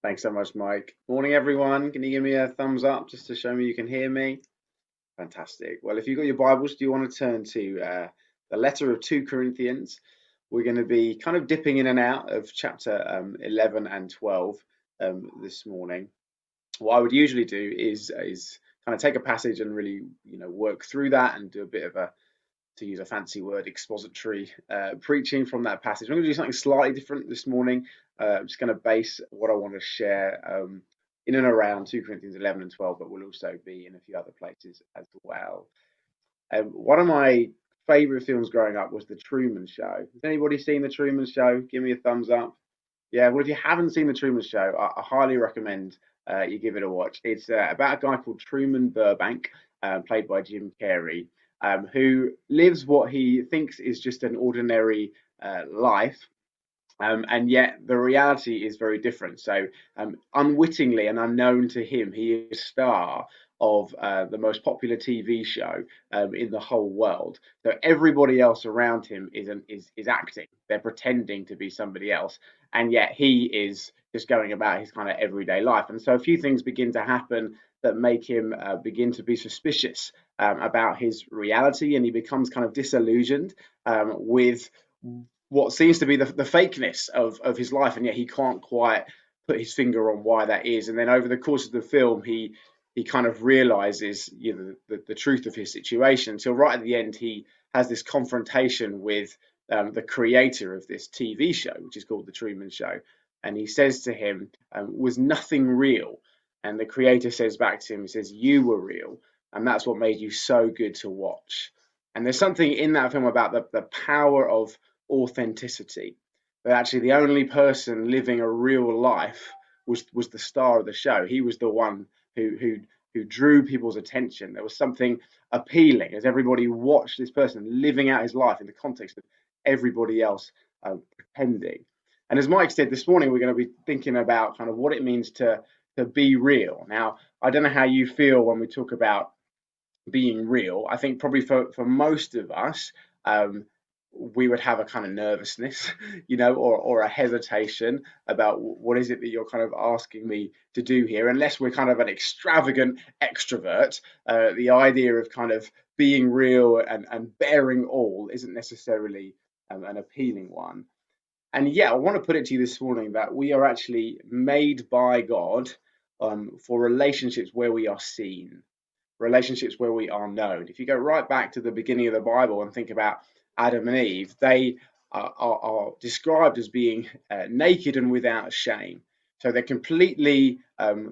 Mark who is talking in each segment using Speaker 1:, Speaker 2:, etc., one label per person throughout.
Speaker 1: Thanks so much, Mike. Morning, everyone. Can you give me a thumbs up just to show me you can hear me? Fantastic. Well, if you've got your Bibles, do you want to turn to the letter of 2 Corinthians? We're going to be kind of dipping in and out of chapter 11 and 12 this morning. What I would usually do is kind of take a passage and really, work through that and do a bit of a, to use a fancy word, expository preaching from that passage. I'm going to do something slightly different this morning. I'm just going to base what I want to share in and around 2 Corinthians 11 and 12, but we'll also be in a few other places as well. One of my favorite films growing up was The Truman Show. Has anybody seen The Truman Show? Give me a thumbs up. Yeah, well, if you haven't seen The Truman Show, I highly recommend you give it a watch. It's about a guy called Truman Burbank, played by Jim Carrey, who lives what he thinks is just an ordinary life. And yet the reality is very different. So, unwittingly and unknown to him, he is a star of the most popular TV show in the whole world. So everybody else around him is acting. They're pretending to be somebody else, and yet he is just going about his kind of everyday life. And so a few things begin to happen that make him begin to be suspicious about his reality, and he becomes kind of disillusioned with what seems to be the fakeness of his life, and yet he can't quite put his finger on why that is. And then over the course of the film, he kind of realizes the truth of his situation until right at the end he has this confrontation with the creator of this TV show, which is called The Truman Show. And he says to him, was nothing real? And the creator says back to him, he says, you were real. And that's what made you so good to watch. And there's something in that film about the power of authenticity. That actually the only person living a real life was the star of the show. He was the one who drew people's attention. There was something appealing as everybody watched this person living out his life in the context of everybody else pretending. And as Mike said this morning, we're going to be thinking about kind of what it means to be real. Now, I don't know how you feel when we talk about being real. I think probably for most of us, we would have a kind of nervousness, or a hesitation about what is it that you're kind of asking me to do here, unless we're kind of an extravagant extrovert. The idea of kind of being real and bearing all isn't necessarily an appealing one. And yeah, I want to put it to you this morning that we are actually made by God for relationships where we are seen, relationships where we are known. If you go right back to the beginning of the Bible and think about Adam and Eve, they are described as being naked and without shame. So they're completely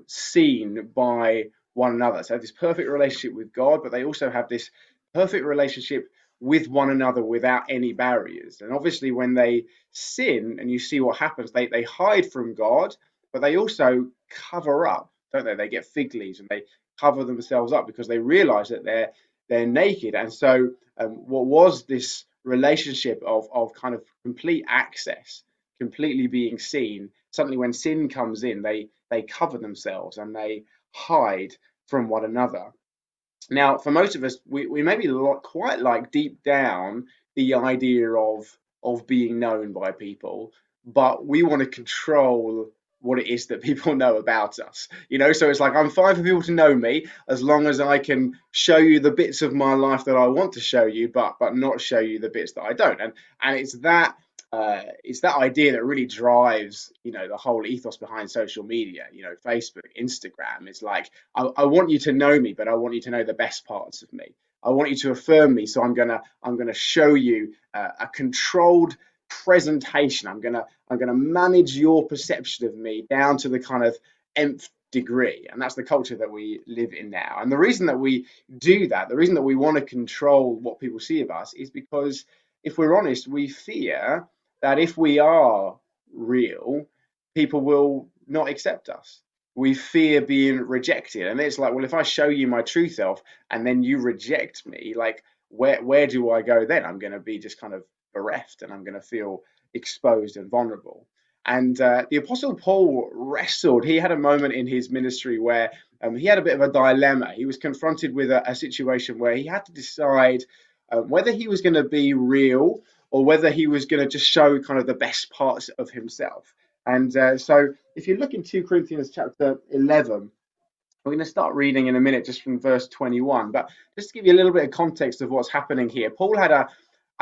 Speaker 1: seen by one another. So this perfect relationship with God, but they also have this perfect relationship with one another without any barriers. And obviously, when they sin and you see what happens, they hide from God, but they also cover up, don't they? They get fig leaves and they cover themselves up because they realize that they're naked. And so what was this relationship of kind of complete access, completely being seen, suddenly when sin comes in, they cover themselves and they hide from one another. Now, for most of us, we maybe quite like deep down the idea of being known by people, but we want to control what it is that people know about us. So it's like I'm fine for people to know me as long as I can show you the bits of my life that I want to show you, but not show you the bits that I don't. And it's that idea that really drives the whole ethos behind social media. Facebook, Instagram. It's like I want you to know me, but I want you to know the best parts of me. I want you to affirm me, so I'm gonna show you a controlled presentation. I'm gonna manage your perception of me down to the kind of nth degree, and that's the culture that we live in now. And the reason that we do that, the reason that we want to control what people see of us, is because if we're honest, we fear that if we are real, people will not accept us. We fear being rejected, and it's like, well, if I show you my true self and then you reject me, like where do I go then? I'm going to be just kind of bereft, and I'm going to feel exposed and vulnerable. And the Apostle Paul wrestled. He had a moment in his ministry where he had a bit of a dilemma. He was confronted with a situation where he had to decide whether he was going to be real or whether he was going to just show kind of the best parts of himself. And so if you look in 2 Corinthians chapter 11, we're going to start reading in a minute just from verse 21. But just to give you a little bit of context of what's happening here, Paul had a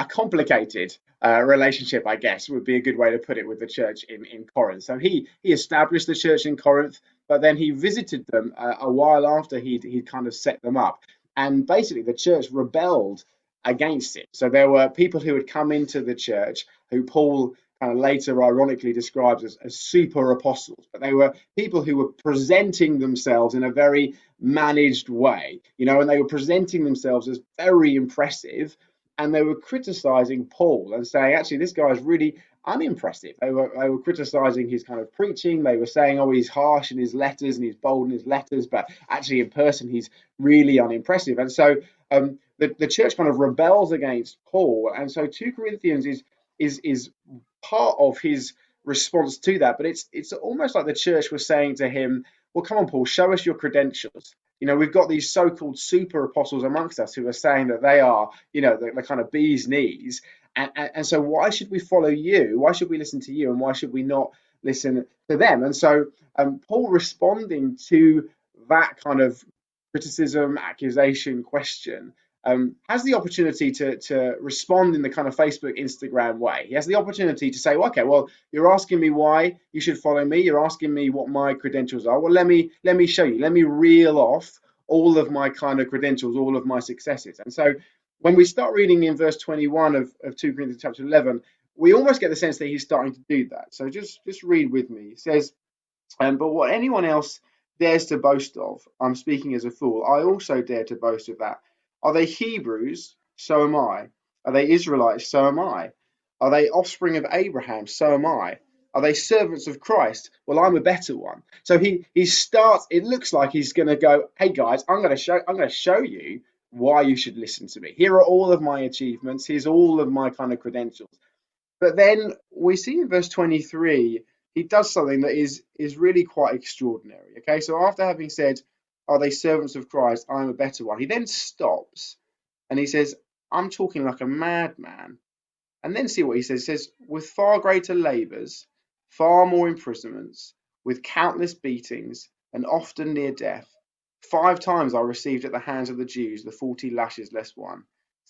Speaker 1: complicated relationship, I guess, would be a good way to put it, with the church in Corinth. So he established the church in Corinth, but then he visited them a while after he'd kind of set them up. And basically, the church rebelled against it. So there were people who had come into the church who Paul kind of later ironically describes as super apostles, but they were people who were presenting themselves in a very managed way, and they were presenting themselves as very impressive, and they were criticizing Paul and saying, actually, this guy is really unimpressive. They were criticizing his kind of preaching. They were saying, oh, he's harsh in his letters and he's bold in his letters, but actually in person he's really unimpressive. And so the church kind of rebels against Paul, and so 2 Corinthians is part of his response to that. But it's almost like the church was saying to him, well, come on, Paul, show us your credentials. We've got these so-called super apostles amongst us who are saying that they are, the kind of bee's knees. And so why should we follow you? Why should we listen to you? And why should we not listen to them? And so Paul, responding to that kind of criticism, accusation, question, has the opportunity to respond in the kind of Facebook, Instagram way. He has the opportunity to say, well, okay, well, you're asking me why you should follow me. You're asking me what my credentials are. Well, let me show you. Let me reel off all of my kind of credentials, all of my successes. And so when we start reading in verse 21 of 2 Corinthians chapter 11, we almost get the sense that he's starting to do that. So just read with me. He says, but what anyone else dares to boast of, I'm speaking as a fool, I also dare to boast of that. Are they Hebrews? So am I. Are they Israelites? So am I. Are they offspring of Abraham? So am I. Are they servants of Christ? Well, I'm a better one. So he starts. It looks like he's going to go, hey guys, I'm going to show you why you should listen to me. Here are all of my achievements. Here's all of my kind of credentials. But then we see in verse 23, he does something that is really quite extraordinary. Okay, so after having said, are they servants of Christ? I'm a better one. He then stops and he says, I'm talking like a madman. And then see what he says. He says, with far greater labours, far more imprisonments, with countless beatings, and often near death. 5 times I received at the hands of the Jews the 40 lashes less one.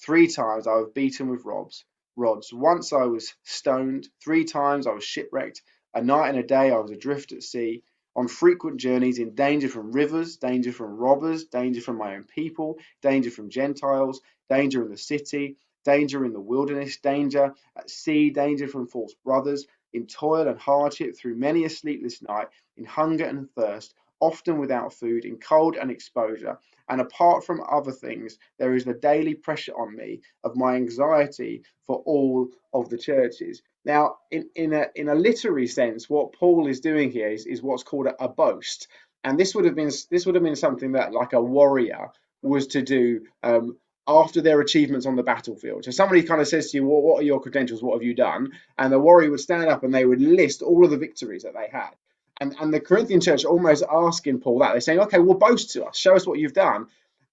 Speaker 1: 3 times I was beaten with rods. Once I was stoned. 3 times I was shipwrecked. A night and a day I was adrift at sea. On frequent journeys, in danger from rivers, danger from robbers, danger from my own people, danger from Gentiles, danger in the city, danger in the wilderness, danger at sea, danger from false brothers, in toil and hardship, through many a sleepless night, in hunger and thirst, often without food, in cold and exposure. And apart from other things, there is the daily pressure on me of my anxiety for all of the churches. Now, in a literary sense, what Paul is doing here is what's called a boast, and this would have been something that, like, a warrior was to do after their achievements on the battlefield. So somebody kind of says to you, well, what are your credentials? What have you done? And the warrior would stand up and they would list all of the victories that they had. And the Corinthian church are almost asking Paul that. They're saying, okay, well, boast to us. Show us what you've done.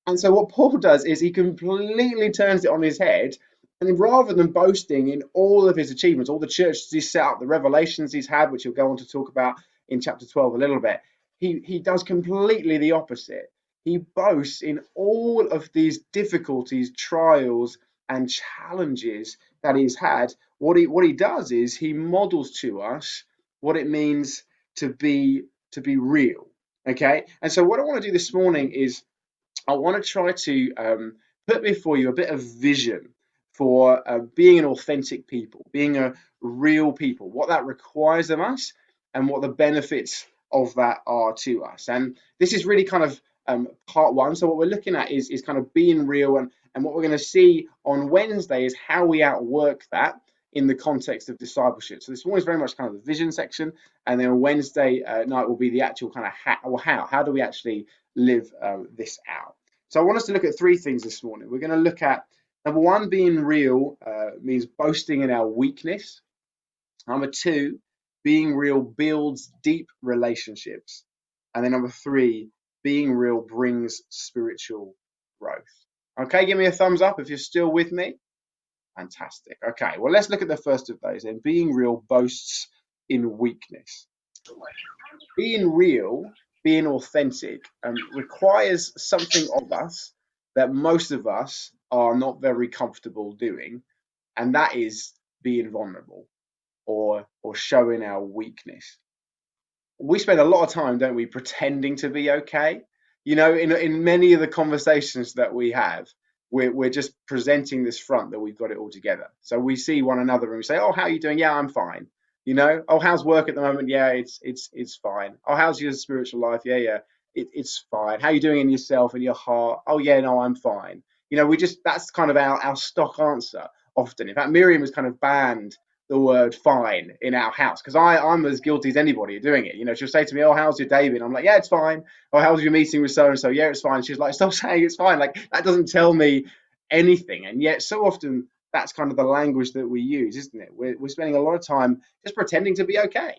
Speaker 1: And so what Paul does is he completely turns it on his head. And rather than boasting in all of his achievements, all the churches he's set up, the revelations he's had, which he'll go on to talk about in chapter 12 a little bit, he does completely the opposite. He boasts in all of these difficulties, trials, and challenges that he's had. What he does is he models to us what it means to be real. Okay, and so what I want to do this morning is I want to try to put before you a bit of vision for being an authentic people, being a real people, what that requires of us, and what the benefits of that are to us. And this is really kind of part one. So what we're looking at is kind of being real, and what we're going to see on Wednesday is how we outwork that in the context of discipleship. So this morning is very much kind of the vision section, and then Wednesday night will be the actual kind of how do we actually live this out. So I want us to look at 3 things this morning. We're going to look at, number 1, being real means boasting in our weakness. Number 2, being real builds deep relationships. And then number 3, being real brings spiritual growth. Okay, give me a thumbs up if you're still with me. Fantastic. Okay, well, let's look at the first of those then. Being real boasts in weakness. Being real, being authentic, requires something of us that most of us are not very comfortable doing, and that is being vulnerable or showing our weakness. We spend a lot of time, don't we, pretending to be okay. In many of the conversations that we have, we're just presenting this front that we've got it all together. So we see one another and we say, "Oh, how are you doing? Yeah, I'm fine." "Oh, how's work at the moment? Yeah, it's fine." "Oh, how's your spiritual life?" "Yeah, yeah, it's fine." "How are you doing in yourself and your heart?" "Oh, yeah, no, I'm fine." We just that's kind of our stock answer often. In fact, Miriam was kind of banned the word fine in our house because I'm as guilty as anybody of doing it. She'll say to me, "Oh, how's your day been?" I'm like, "Yeah, it's fine." "Oh, how's your meeting with so and so?" "Yeah, it's fine." She's like, "Stop saying it's fine." Like, that doesn't tell me anything. And yet so often that's kind of the language that we use, isn't it? We're spending a lot of time just pretending to be okay.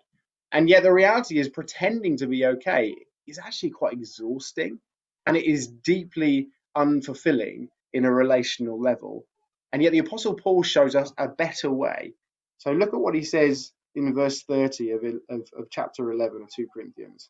Speaker 1: And yet the reality is pretending to be okay is actually quite exhausting, and it is deeply unfulfilling in a relational level. And yet the Apostle Paul shows us a better way. So look at what he says in verse 30 of chapter 11 of 2 Corinthians.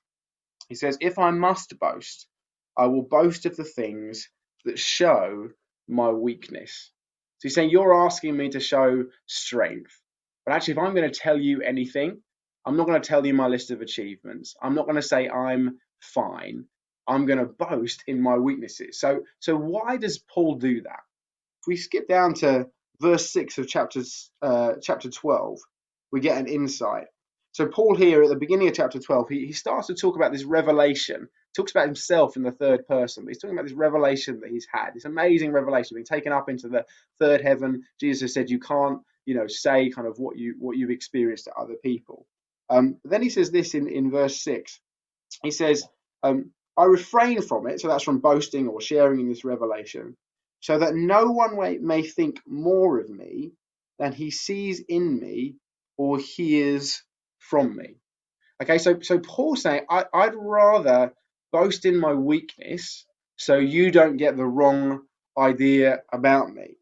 Speaker 1: He says, "If I must boast, I will boast of the things that show my weakness." So he's saying, you're asking me to show strength. But actually, if I'm going to tell you anything, I'm not going to tell you my list of achievements. I'm not going to say I'm fine. I'm going to boast in my weaknesses. So why does Paul do that? If we skip down to verse 6 of chapter 12, we get an insight. So Paul here at the beginning of chapter 12, he starts to talk about this revelation, talks about himself in the third person, but he's talking about this revelation that he's had, this amazing revelation, being taken up into the third heaven. Jesus has said you can't, say kind of what you've experienced to other people. Then he says this in verse 6. He says, "I refrain from it," so that's from boasting or sharing in this revelation, "so that no one may think more of me than he sees in me or hears from me." Okay, so Paul's saying, I'd rather boast in my weakness so you don't get the wrong idea about me.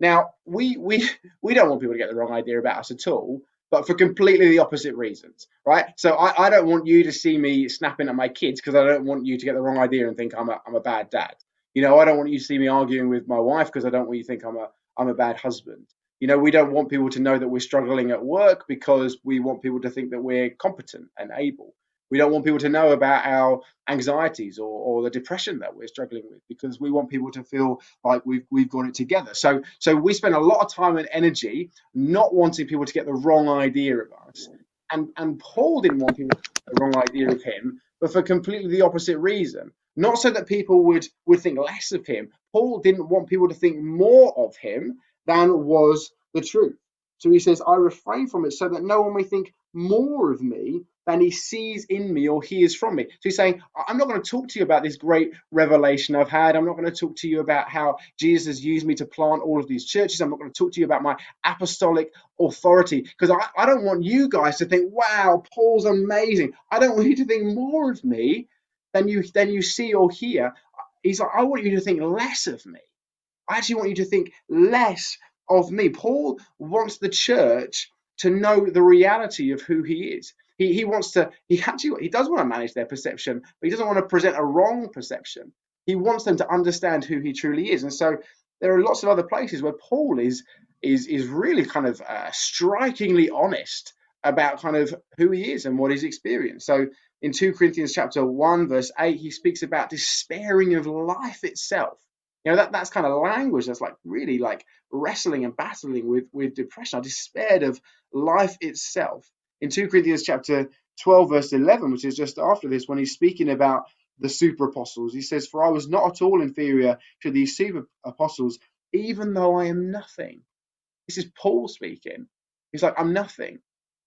Speaker 1: Now, we don't want people to get the wrong idea about us at all, but for completely the opposite reasons, right? So I don't want you to see me snapping at my kids because I don't want you to get the wrong idea and think I'm a bad dad. I don't want you to see me arguing with my wife because I don't want you to think I'm a bad husband. We don't want people to know that we're struggling at work because we want people to think that we're competent and able. We don't want people to know about our anxieties or the depression that we're struggling with because we want people to feel like we've got it together. So we spend a lot of time and energy not wanting people to get the wrong idea of us. And Paul didn't want people to get the wrong idea of him, but for completely the opposite reason. Not so that people would think less of him. Paul didn't want people to think more of him than was the truth. So he says, "I refrain from it so that no one may think more of me than he sees in me or hears from me." So he's saying, I'm not going to talk to you about this great revelation I've had. I'm not going to talk to you about how Jesus has used me to plant all of these churches. I'm not going to talk to you about my apostolic authority because I don't want you guys to think, "Wow, Paul's amazing." I don't want you to think more of me than you see or hear. He's like, I want you to think less of me. I actually want you to think less of me. Paul wants the church to know the reality of who he is. He wants to, he does want to manage their perception, but he doesn't want to present a wrong perception. He wants them to understand who he truly is. And so there are lots of other places where Paul is really kind of strikingly honest about kind of who he is and what he's experienced. So in 2 Corinthians chapter 1, verse 8, he speaks about despairing of life itself. That's kind of language that's like really like wrestling and battling with depression. I despaired of life itself. In 2 Corinthians chapter 12, verse 11, which is just after this, when he's speaking about the super apostles, he says, "For I was not at all inferior to these super apostles, even though I am nothing." This is Paul speaking. He's like, "I'm nothing."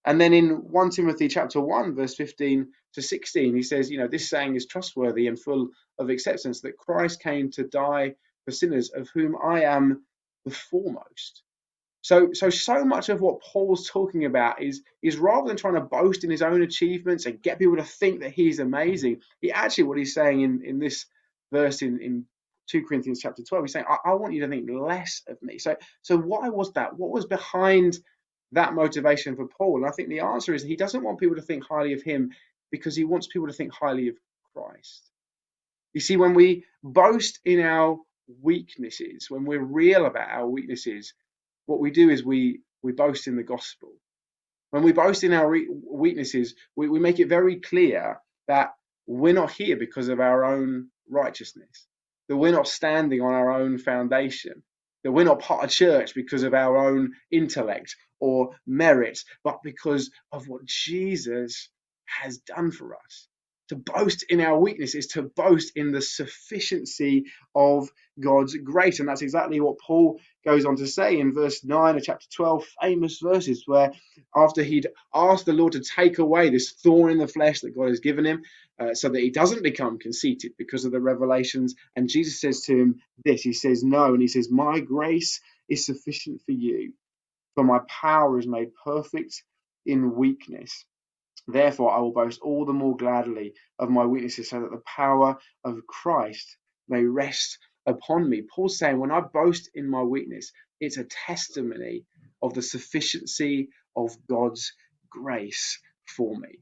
Speaker 1: And then in 1 Timothy chapter 1, verse 15 to 16, he says, "This saying is trustworthy and full of acceptance, that Christ came to die for sinners, of whom I am the foremost." So much of what Paul's talking about is rather than trying to boast in his own achievements and get people to think that he's amazing, what he's saying in this verse in 2 Corinthians chapter 12, he's saying, I want you to think less of me. So why was that? What was behind that motivation for Paul? And I think the answer is he doesn't want people to think highly of him because he wants people to think highly of Christ. You see, when we boast in our weaknesses, when we're real about our weaknesses, what we do is we boast in the gospel. When we boast in our weaknesses, we make it very clear that we're not here because of our own righteousness, that we're not standing on our own foundation, that we're not part of church because of our own intellect or merit, but because of what Jesus has done for us. To boast in our weakness is to boast in the sufficiency of God's grace. And that's exactly what Paul goes on to say in verse 9 of chapter 12, famous verses, where after he'd asked the Lord to take away this thorn in the flesh that God has given him, so that he doesn't become conceited because of the revelations. And Jesus says to him this, he says, no, and he says, my grace is sufficient for you, for my power is made perfect in weakness. Therefore, I will boast all the more gladly of my weaknesses, so that the power of Christ may rest upon me. Paul's saying, when I boast in my weakness, it's a testimony of the sufficiency of God's grace for me.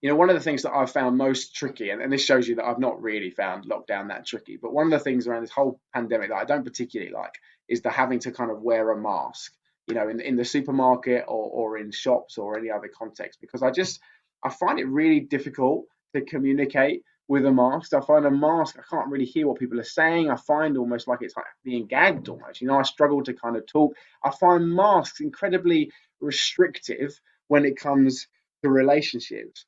Speaker 1: You know, one of the things that I've found most tricky, and this shows you that I've not really found lockdown that tricky, but one of the things around this whole pandemic that I don't particularly like is the having to kind of wear a mask, you know, in the supermarket or in shops or any other context, because I find it really difficult to communicate with a mask. I find a mask, I can't really hear what people are saying. I find almost like it's like being gagged almost. You know, I struggle to kind of talk. I find masks incredibly restrictive when it comes to relationships.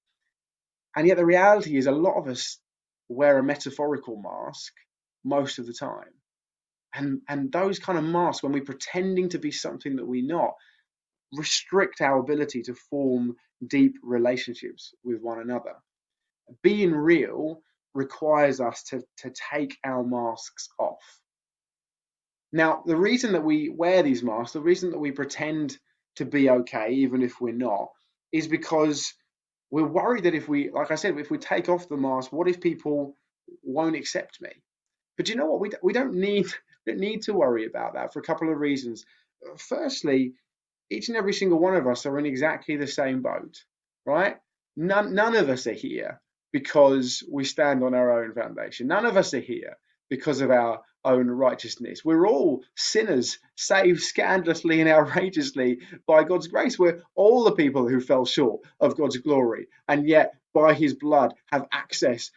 Speaker 1: And yet the reality is a lot of us wear a metaphorical mask most of the time. And those kind of masks, when we're pretending to be something that we're not, restrict our ability to form deep relationships with one another. Being real requires us to take our masks off. Now, the reason that we wear these masks, the reason that we pretend to be okay, even if we're not, is because we're worried that if we, like I said, if we take off the mask, what if people won't accept me? But you know what? We don't need to worry about that for a couple of reasons. Firstly, each and every single one of us are in exactly the same boat, right? None of us are here because we stand on our own foundation. None of us are here because of our own righteousness. We're all sinners, saved scandalously and outrageously by God's grace. We're all the people who fell short of God's glory, and yet by his blood have access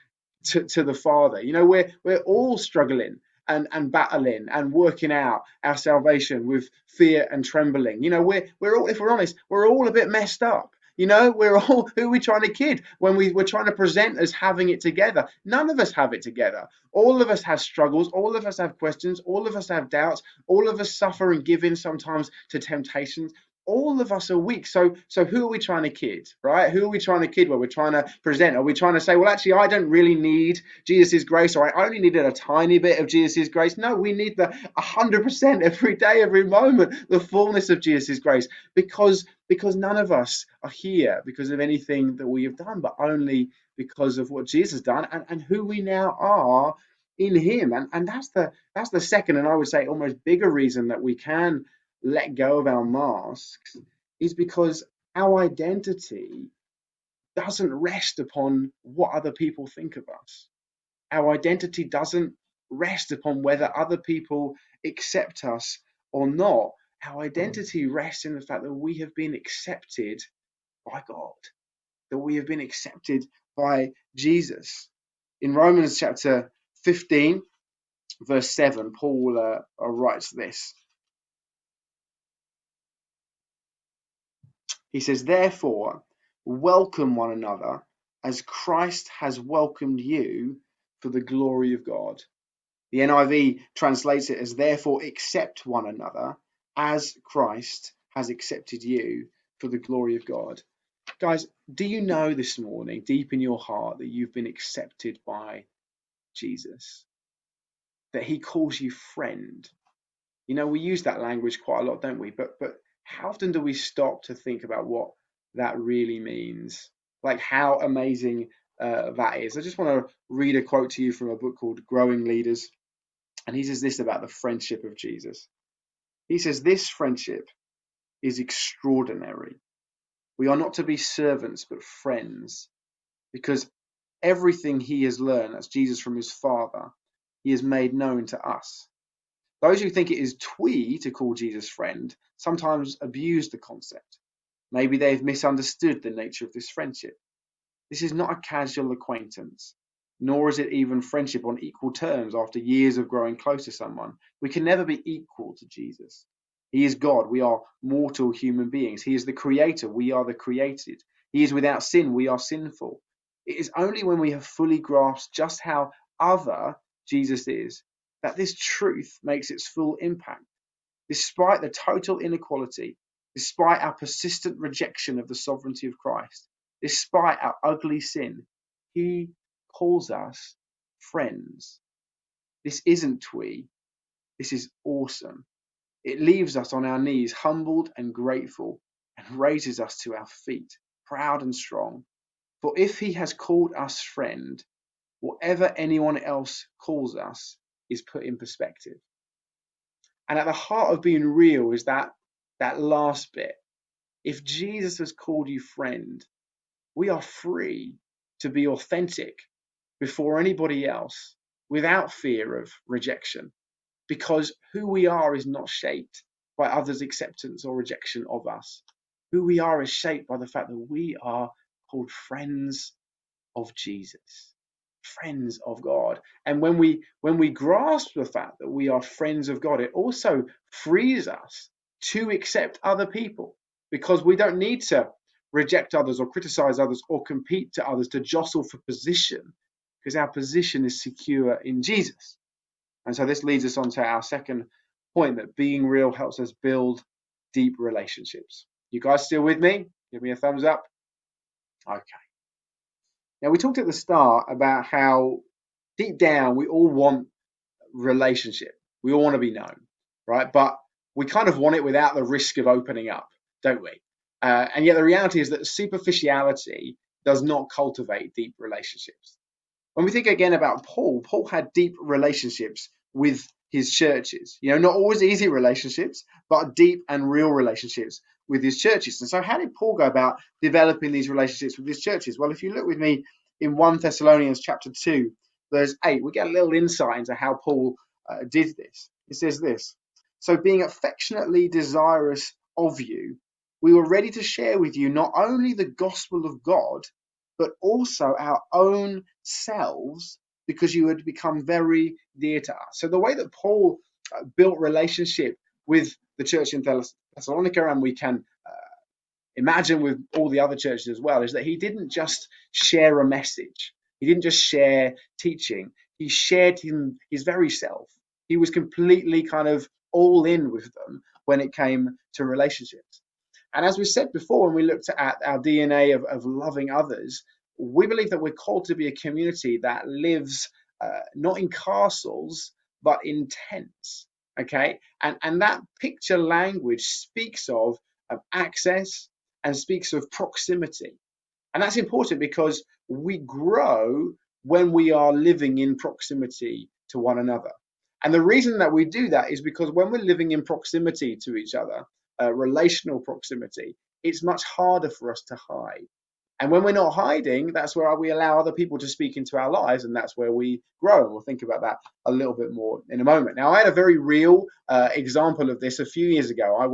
Speaker 1: to the Father. You know, we're all struggling and battling and working out our salvation with fear and trembling. You know, we're all, if we're honest, we're all a bit messed up. You know, we're all, who are we trying to kid when we're trying to present as having it together? None of us have it together. All of us have struggles. All of us have questions. All of us have doubts. All of us suffer and give in sometimes to temptations. All of us are weak. So who are we trying to kid, right? Who are we trying to kid when we're trying to present? Are we trying to say, well, actually, I don't really need Jesus' grace, or I only needed a tiny bit of Jesus' grace? No, we need the 100% every day, every moment, the fullness of Jesus' grace, because none of us are here because of anything that we have done, but only because of what Jesus has done and who we now are in him. And that's the second, and I would say almost bigger reason that we can let go of our masks, is because our identity doesn't rest upon what other people think of us. Our identity doesn't rest upon whether other people accept us or not. Our identity rests in the fact that we have been accepted by God, that we have been accepted by Jesus. In Romans chapter 15, verse 7, Paul writes this. He says, therefore, welcome one another as Christ has welcomed you for the glory of God. The NIV translates it as, therefore, accept one another as Christ has accepted you for the glory of God. Guys, do you know this morning, deep in your heart, that you've been accepted by Jesus? That he calls you friend? You know, we use that language quite a lot, don't we? But how often do we stop to think about what that really means? Like how amazing that is. I just want to read a quote to you from a book called Growing Leaders. And he says this about the friendship of Jesus. He says, this friendship is extraordinary. We are not to be servants, but friends, because everything he has learned, that's Jesus from his Father, he has made known to us. Those who think it is twee to call Jesus friend sometimes abuse the concept. Maybe they've misunderstood the nature of this friendship. This is not a casual acquaintance, nor is it even friendship on equal terms after years of growing close to someone. We can never be equal to Jesus. He is God. We are mortal human beings. He is the creator. We are the created. He is without sin. We are sinful. It is only when we have fully grasped just how other Jesus is that this truth makes its full impact. Despite the total inequality, despite our persistent rejection of the sovereignty of Christ, despite our ugly sin, he calls us friends. This isn't twee, this is awesome. It leaves us on our knees, humbled and grateful, and raises us to our feet, proud and strong. For if he has called us friend, whatever anyone else calls us is put in perspective. And at the heart of being real is that last bit. If Jesus has called you friend, we are free to be authentic before anybody else without fear of rejection, because who we are is not shaped by others' acceptance or rejection of us. Who we are is shaped by the fact that we are called friends of Jesus, friends of God. And when we grasp the fact that we are friends of God, it also frees us to accept other people, because we don't need to reject others or criticize others or compete to others to jostle for position, because our position is secure in Jesus. And so this leads us on to our second point, that being real helps us build deep relationships. You guys still with me? Give me a thumbs up. Okay. Now, we talked at the start about how deep down we all want relationship. We all want to be known, right? But we kind of want it without the risk of opening up, don't we? And yet the reality is that superficiality does not cultivate deep relationships. When we think again about Paul, Paul had deep relationships with his churches. Not always easy relationships, but deep and real relationships with his churches. And so how did Paul go about developing these relationships with his churches? Well, if you look with me in 1 Thessalonians chapter 2, verse 8, we get a little insight into how Paul did this. It says this: "So being affectionately desirous of you, we were ready to share with you not only the gospel of God, but also our own selves, because you had become very dear to us." So the way that Paul built relationship with the church in Thessalonica, and we can imagine with all the other churches as well, is that he didn't just share a message. He didn't just share teaching. He shared his very self. He was completely kind of all in with them when it came to relationships. And as we said before, when we looked at our DNA of loving others, we believe that we're called to be a community that lives not in castles, but in tents. Okay, and that picture language speaks of access and speaks of proximity. And that's important because we grow when we are living in proximity to one another. And the reason that we do that is because when we're living in proximity to each other, relational proximity, it's much harder for us to hide. And when we're not hiding, that's where we allow other people to speak into our lives, and that's where we grow. And we'll think about that a little bit more in a moment. Now, I had a very real example of this a few years ago.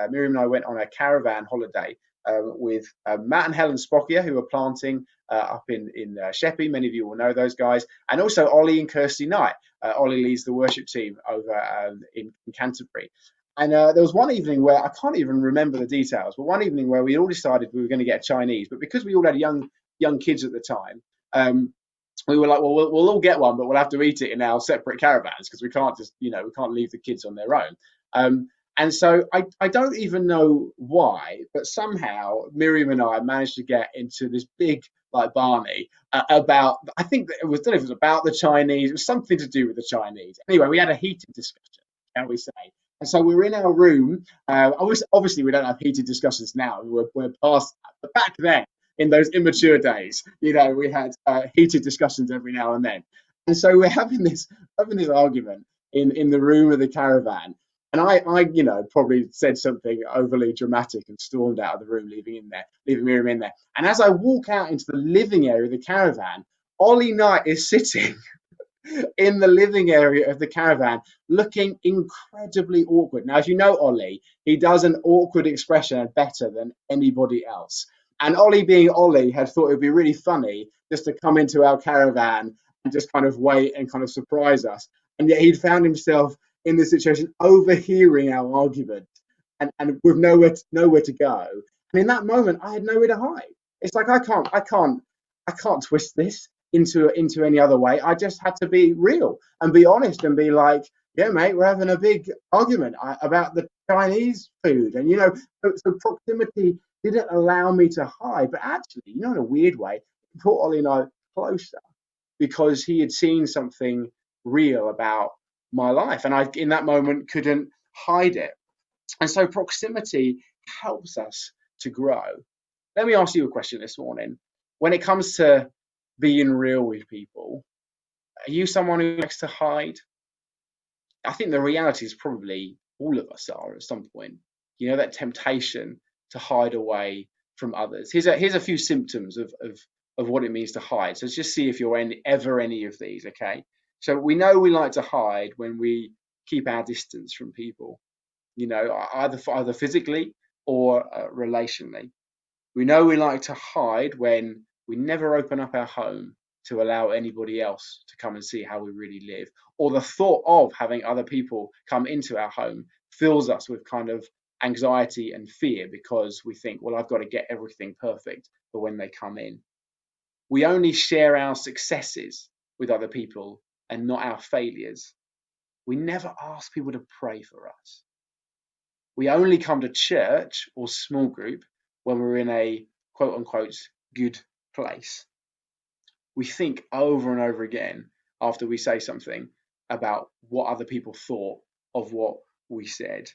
Speaker 1: Miriam and I went on a caravan holiday with Matt and Helen Spockier, who are planting up in Sheppey. Many of you will know those guys. And also Ollie and Kirsty Knight. Ollie leads the worship team over in Canterbury. And there was one evening where I can't even remember the details, but one evening where we all decided we were going to get Chinese, but because we all had young kids at the time, we were like, well, we'll all get one, but we'll have to eat it in our separate caravans, because we can't just, we can't leave the kids on their own. And so I don't even know why, but somehow Miriam and I managed to get into this big Barney about, I think that it was, I don't know if it was about the Chinese, it was something to do with the Chinese. Anyway, we had a heated discussion, shall we say. And so we were in our room. Obviously, we don't have heated discussions now. We're past, but back then, in those immature days, we had heated discussions every now and then. And so we're having this argument in the room of the caravan. And I probably said something overly dramatic and stormed out of the room, leaving Miriam in there. And as I walk out into the living area of the caravan, Ollie Knight is sitting in the living area of the caravan, looking incredibly awkward. Now, as you know, Ollie, he does an awkward expression better than anybody else. And Ollie, being Ollie, had thought it would be really funny just to come into our caravan and just kind of wait and kind of surprise us. And yet he'd found himself in this situation, overhearing our argument and with nowhere to go. And in that moment, I had nowhere to hide. It's like I can't twist this into any other way. I just had to be real and be honest and be like, yeah, mate, we're having a big argument about the Chinese food. And, so proximity didn't allow me to hide. But actually, in a weird way, it brought Ollie and I closer because he had seen something real about my life. And I, in that moment, couldn't hide it. And so proximity helps us to grow. Let me ask you a question this morning. When it comes to being real with people, are you someone who likes to hide? I think the reality is probably all of us are at some point. That temptation to hide away from others. Here's a few symptoms of what it means to hide. So let's just see if you're ever any of these, okay? So we know we like to hide when we keep our distance from people, either physically or relationally. We know we like to hide when we never open up our home to allow anybody else to come and see how we really live, or the thought of having other people come into our home fills us with kind of anxiety and fear because we think, well, I've got to get everything perfect for when they come in. We only share our successes with other people and not our failures. We never ask people to pray for us. We only come to church or small group when we're in a quote unquote good place. We think over and over again after we say something about what other people thought of what we said.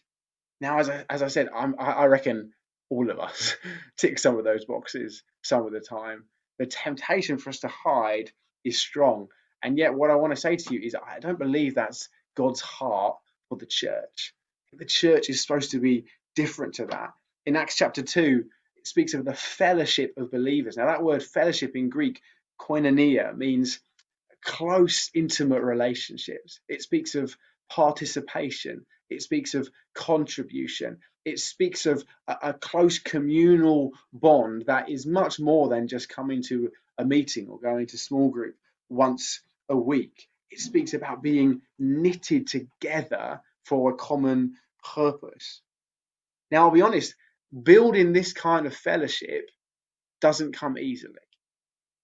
Speaker 1: Now, as I said, I reckon all of us tick some of those boxes some of the time. The temptation for us to hide is strong. And yet what I want to say to you is I don't believe that's God's heart for the church. The church is supposed to be different to that. In Acts chapter 2, it speaks of the fellowship of believers. Now, that word fellowship in Greek, koinonia, means close, intimate relationships. It speaks of participation. It speaks of contribution. It speaks of a close communal bond that is much more than just coming to a meeting or going to small group once a week. It speaks about being knitted together for a common purpose. Now, I'll be honest, building this kind of fellowship doesn't come easily.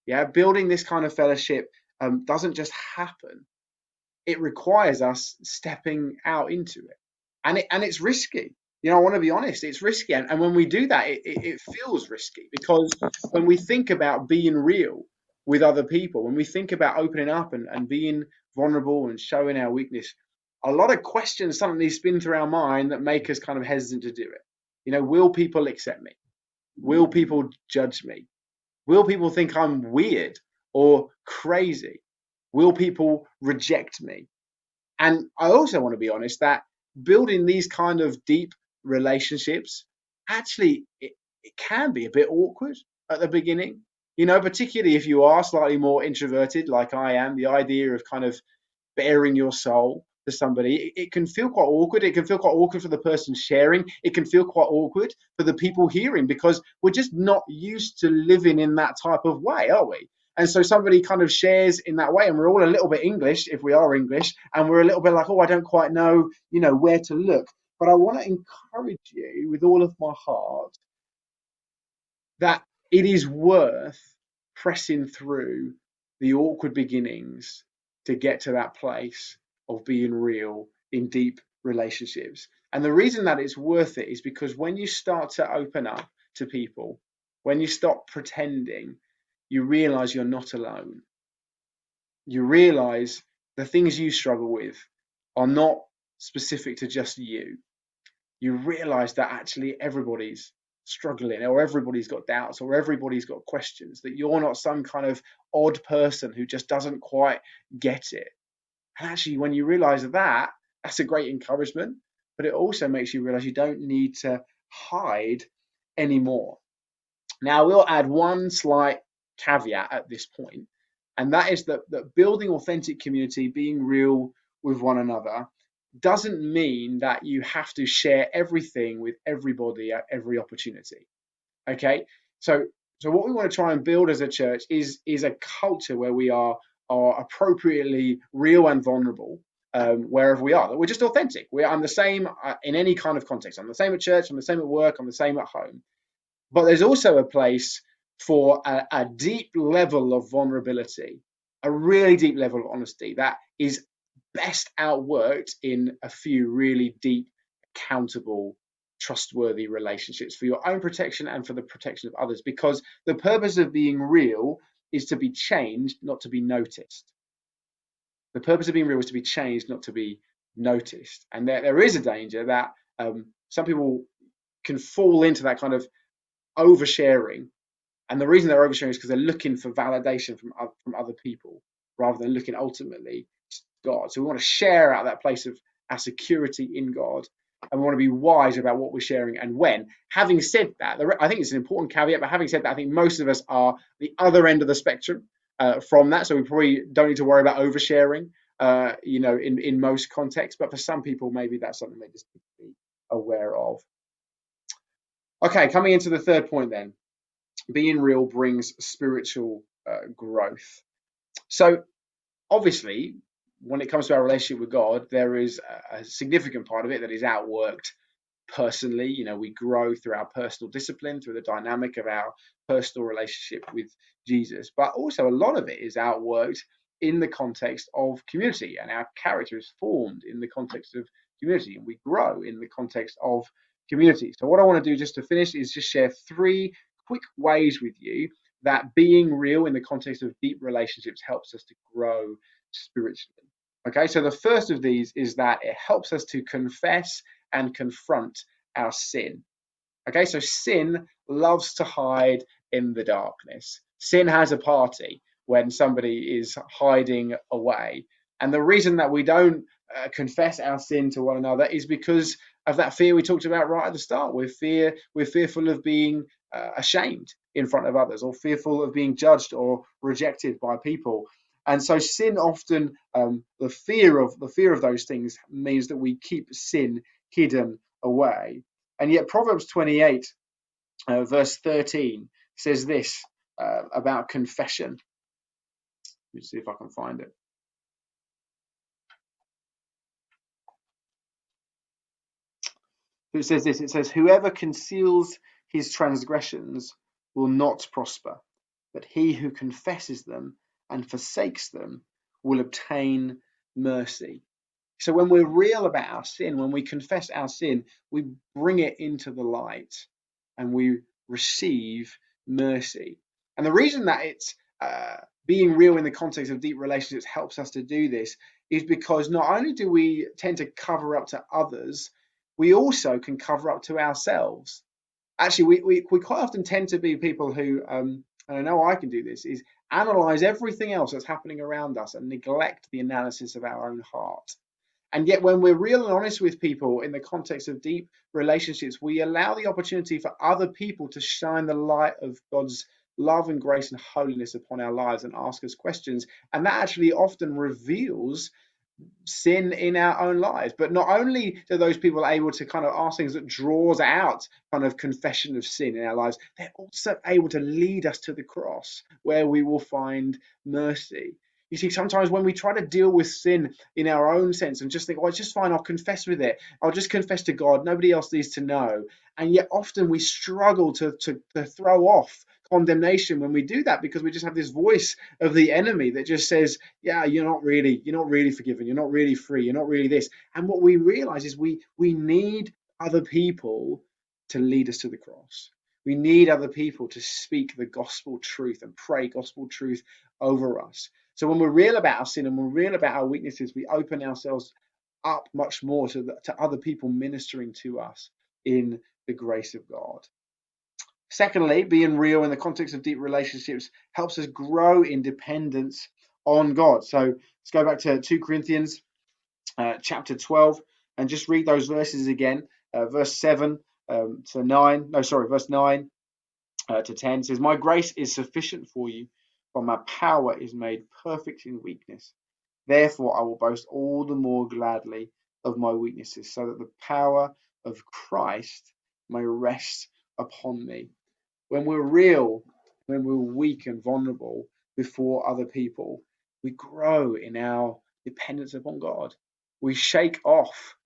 Speaker 1: Yeah, building this kind of fellowship doesn't just happen. It requires us stepping out into it, and it's risky. I want to be honest, it's risky, and when we do that, it feels risky because when we think about being real with other people, when we think about opening up and being vulnerable and showing our weakness, a lot of questions suddenly spin through our mind that make us kind of hesitant to do it. Will people accept me? Will people judge me? Will people think I'm weird or crazy? Will people reject me? And I also want to be honest that building these kind of deep relationships, actually, it can be a bit awkward at the beginning. Particularly if you are slightly more introverted like I am, the idea of kind of bearing your soul to somebody, it can feel quite awkward. It can feel quite awkward for the person sharing. It can feel quite awkward for the people hearing because we're just not used to living in that type of way, are we? And so somebody kind of shares in that way, and we're all a little bit English if we are English, and we're a little bit like, oh, I don't quite know, where to look. But I want to encourage you with all of my heart that it is worth pressing through the awkward beginnings to get to that place of being real in deep relationships. And the reason that it's worth it is because when you start to open up to people, when you stop pretending, you realize you're not alone. You realize the things you struggle with are not specific to just you. You realize that actually everybody's struggling, or everybody's got doubts, or everybody's got questions, that you're not some kind of odd person who just doesn't quite get it. And actually, when you realize that, that's a great encouragement. but it also makes you realize you don't need to hide anymore. Now, we'll add one slight caveat at this point, and that is that building authentic community, being real with one another, doesn't mean that you have to share everything with everybody at every opportunity. Okay, so what we want to try and build as a church is a culture where we are appropriately real and vulnerable, wherever we are. That we're just authentic. I'm the same in any kind of context. I'm the same at church. I'm the same at work. I'm the same at home. But there's also a place for a deep level of vulnerability, a really deep level of honesty that is best outworked in a few really deep, accountable, trustworthy relationships for your own protection and for the protection of others. Because the purpose of being real is to be changed, not to be noticed. The purpose of being real is to be changed, not to be noticed. And there is a danger that some people can fall into that kind of oversharing, and the reason they're oversharing is because they're looking for validation from other people rather than looking ultimately to God. So we want to share out that place of our security in God, and we want to be wise about what we're sharing and when. Having said that, I think it's an important caveat, but having said that, I think most of us are the other end of the spectrum from that, so we probably don't need to worry about oversharing in most contexts, but for some people maybe that's something they just need to be aware of. Okay, coming into the third point then, being real brings spiritual growth. So obviously, when it comes to our relationship with God, there is a significant part of it that is outworked personally. We grow through our personal discipline, through the dynamic of our personal relationship with Jesus. But also a lot of it is outworked in the context of community, and our character is formed in the context of community, and we grow in the context of community. So what I want to do just to finish is just share 3 quick ways with you that being real in the context of deep relationships helps us to grow spiritually. Okay, so the first of these is that it helps us to confess and confront our sin. Okay, so sin loves to hide in the darkness. Sin has a party when somebody is hiding away. And the reason that we don't confess our sin to one another is because of that fear we talked about right at the start. We're fearful of being ashamed in front of others, or fearful of being judged or rejected by people. And so sin often, the fear of those things means that we keep sin hidden away. And yet Proverbs 28, verse 13 says this about confession. Let me see if I can find it. It says this, it says, whoever conceals his transgressions will not prosper, but he who confesses them and forsakes them will obtain mercy. So when we're real about our sin, when we confess our sin, we bring it into the light and we receive mercy. And the reason that it's being real in the context of deep relationships helps us to do this is because not only do we tend to cover up to others, we also can cover up to ourselves. Actually, we quite often tend to be people who, and I know I can do this, is analyze everything else that's happening around us and neglect the analysis of our own heart. And yet when we're real and honest with people in the context of deep relationships, we allow the opportunity for other people to shine the light of God's love and grace and holiness upon our lives and ask us questions. And that actually often reveals sin in our own lives. But not only are those people able to kind of ask things that draws out kind of confession of sin in our lives, they're also able to lead us to the cross where we will find mercy. You see, sometimes when we try to deal with sin in our own sense and just think, oh, it's just fine, I'll confess with it. I'll just confess to God. Nobody else needs to know. And yet often we struggle to throw off condemnation when we do that, because we just have this voice of the enemy that just says, yeah, you're not really forgiven. You're not really free. You're not really this. And what we realize is we need other people to lead us to the cross. We need other people to speak the gospel truth and pray gospel truth over us. So when we're real about our sin and we're real about our weaknesses, we open ourselves up much more to other people ministering to us in the grace of God. Secondly, being real in the context of deep relationships helps us grow in dependence on God. So let's go back to 2 Corinthians chapter 12, and just read those verses again. Verse 7 to 9, no, sorry, verse 9 to 10 says, "My grace is sufficient for you, for my power is made perfect in weakness. Therefore, I will boast all the more gladly of my weaknesses, so that the power of Christ may rest upon me." When we're real, when we're weak and vulnerable before other people, we grow in our dependence upon God. We shake off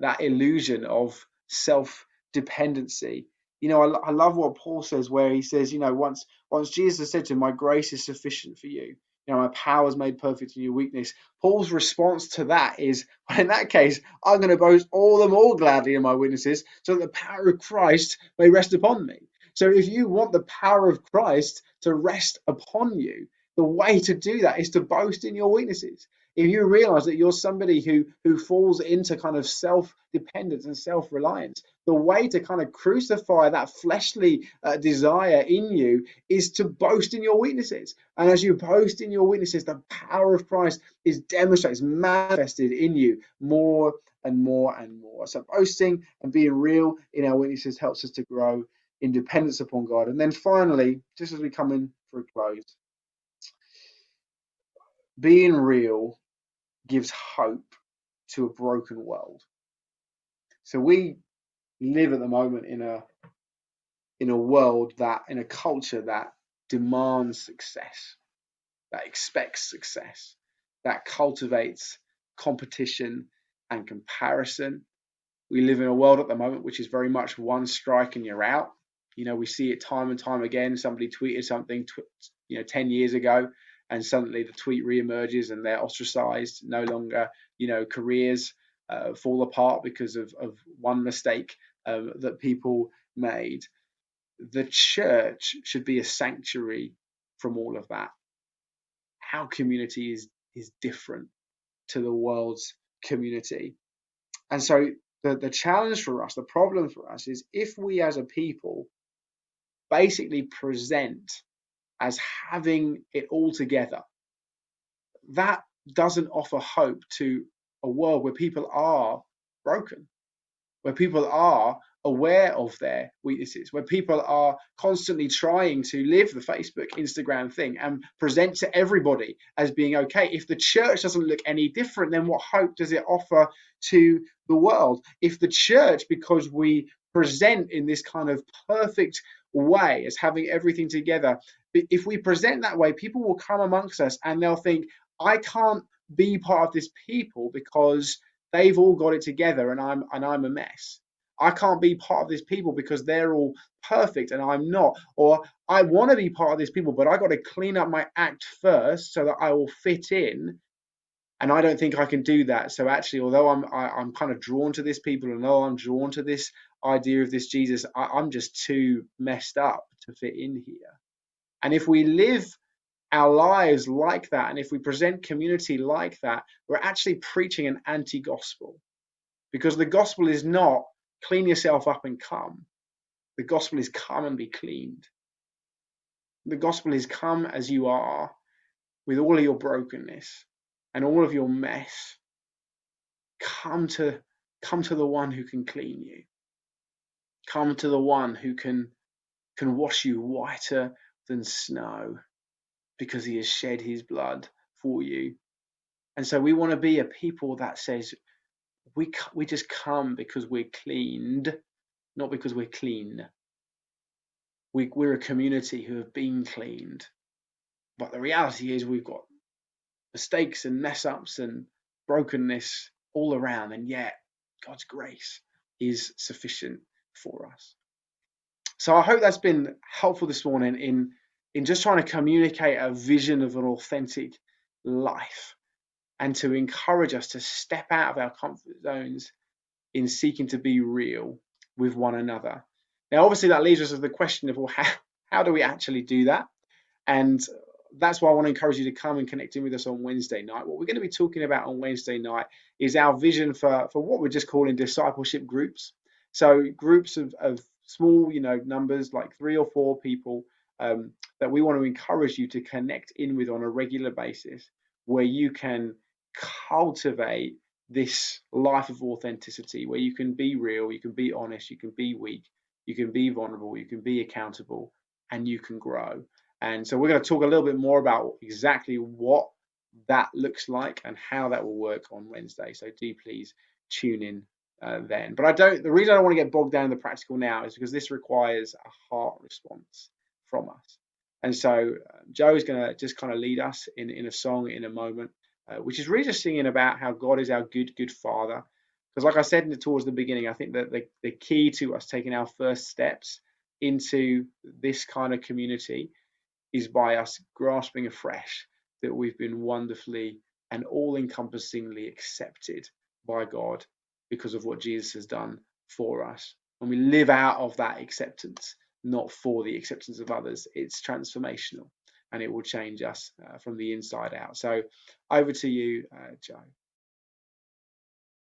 Speaker 1: that illusion of self dependency. I love what Paul says, where he says, once Jesus said to him, "My grace is sufficient for you. My power is made perfect in your weakness." Paul's response to that is, well, in that case, I'm going to boast all the more gladly in my weaknesses, so that the power of Christ may rest upon me. So if you want the power of Christ to rest upon you, the way to do that is to boast in your weaknesses. If you realize that you're somebody who falls into kind of self-dependence and self-reliance, the way to kind of crucify that fleshly desire in you is to boast in your weaknesses. And as you boast in your weaknesses, the power of Christ is demonstrated, is manifested in you more and more and more. So boasting and being real in our weaknesses helps us to grow in dependence upon God. And then finally, just as we come in for a close, being real gives hope to a broken world. So we live at the moment in a world in a culture that demands success, that expects success, that cultivates competition and comparison. We live in a world at the moment which is very much one strike and you're out. We see it time and time again. Somebody tweeted something 10 years ago, and suddenly the tweet reemerges and they're ostracized. No longer, careers fall apart because of one mistake that people made. The church should be a sanctuary from all of that. Our community is different to the world's community. And so the challenge for us, the problem for us is, if we as a people basically present as having it all together, that doesn't offer hope to a world where people are broken, where people are aware of their weaknesses, where people are constantly trying to live the Facebook, Instagram thing and present to everybody as being okay. If the church doesn't look any different, then what hope does it offer to the world? If the church, because we present in this kind of perfect way as having everything together, if we present that way, people will come amongst us and they'll think, I can't be part of this people because they've all got it together and I'm a mess. I can't be part of this people because they're all perfect and I'm not. Or I want to be part of this people, but I got to clean up my act first so that I will fit in. And I don't think I can do that. So actually, although I'm kind of drawn to this people, and although I'm drawn to this idea of this Jesus, I'm just too messed up to fit in here. And if we live our lives like that, and if we present community like that, we're actually preaching an anti-gospel, because the gospel is not clean yourself up and come. The gospel is come and be cleaned. The gospel is come as you are, with all of your brokenness and all of your mess. Come to the one who can clean you. Come to the one who can wash you whiter than snow, because he has shed his blood for you. And so we want to be a people that says we just come because we're cleaned, not because we're clean. We're a community who have been cleaned. But the reality is we've got mistakes and mess ups and brokenness all around, and yet God's grace is sufficient for us. So I hope that's been helpful this morning in just trying to communicate a vision of an authentic life, and to encourage us to step out of our comfort zones in seeking to be real with one another. Now, obviously, that leaves us with the question of, well, how do we actually do that? And that's why I want to encourage you to come and connect in with us on Wednesday night. What we're going to be talking about on Wednesday night is our vision for what we're just calling discipleship groups. So groups of small, numbers, like 3 or 4 people, that we want to encourage you to connect in with on a regular basis, where you can cultivate this life of authenticity where you can be real, you can be honest, you can be weak, you can be vulnerable, you can be accountable, and you can grow. And so we're going to talk a little bit more about exactly what that looks like and how that will work on Wednesday. So do please tune in then. But the reason I don't want to get bogged down in the practical now is because this requires a heart response from us. And so Joe is going to just kind of lead us in a song in a moment, which is really just singing about how God is our good, good Father. Because like I said towards the beginning, I think that the key to us taking our first steps into this kind of community is by us grasping afresh that we've been wonderfully and all-encompassingly accepted by God because of what Jesus has done for us. When we live out of that acceptance, not for the acceptance of others, it's transformational and it will change us from the inside out. So over to you, Joe.